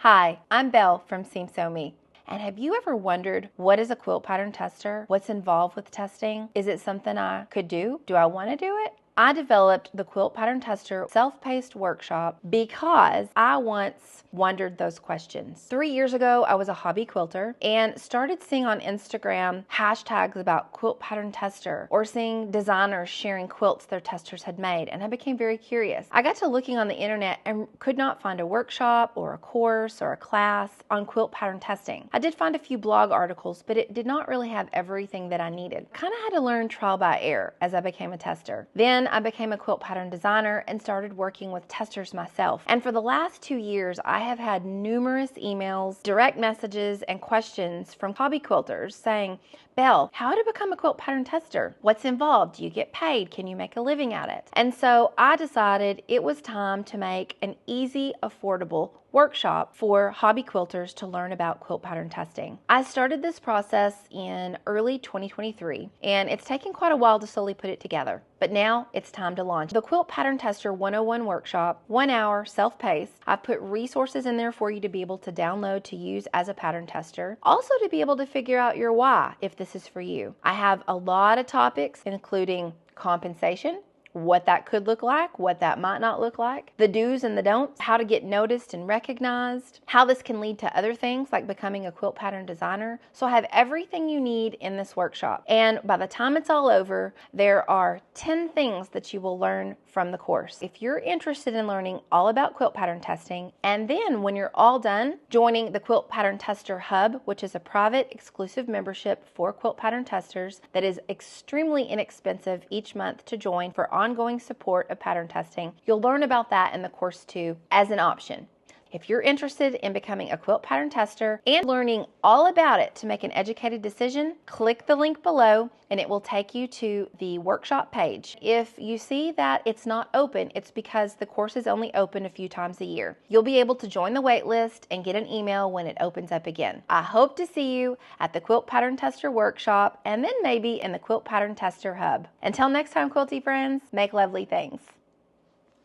Hi, I'm Belle from Seam Sew Me. And have you ever wondered, what is a quilt pattern tester? What's involved with testing? Is it something I could do? Do I want to do it? I developed the Quilt Pattern Tester self-paced workshop because I once wondered those questions. 3 years ago, I was a hobby quilter and started seeing on Instagram hashtags about quilt pattern tester or seeing designers sharing quilts their testers had made, and I became very curious. I got to looking on the internet and could not find a workshop or a course or a class on quilt pattern testing. I did find a few blog articles, but it did not really have everything that I needed. Kind of had to learn trial by error as I became a tester. Then I became a quilt pattern designer and started working with testers myself. And for the last 2 years, I have had numerous emails, direct messages, and questions from hobby quilters saying, Belle, how to become a quilt pattern tester? What's involved? Do you get paid? Can you make a living at it? And so I decided it was time to make an easy, affordable workshop for hobby quilters to learn about quilt pattern testing. I started this process in early 2023, and it's taken quite a while to slowly put it together. But now it's time to launch. The Quilt Pattern Tester 101 workshop, 1 hour, self-paced. I've put resources in there for you to be able to download to use as a pattern tester. Also to be able to figure out your why if this is for you. I have a lot of topics, including compensation, what that could look like, what that might not look like, the do's and the don'ts, how to get noticed and recognized, how this can lead to other things like becoming a quilt pattern designer. So I have everything you need in this workshop. And by the time it's all over, there are 10 things that you will learn from the course. If you're interested in learning all about quilt pattern testing, and then when you're all done, joining the Quilt Pattern Tester Hub, which is a private exclusive membership for quilt pattern testers that is extremely inexpensive each month to join for ongoing support of pattern testing. You'll learn about that in the course too as an option. If you're interested in becoming a quilt pattern tester and learning all about it to make an educated decision, click the link below and it will take you to the workshop page. If you see that it's not open, it's because the course is only open a few times a year. You'll be able to join the wait list and get an email when it opens up again. I hope to see you at the Quilt Pattern Tester workshop and then maybe in the Quilt Pattern Tester Hub. Until next time, quilty friends, make lovely things.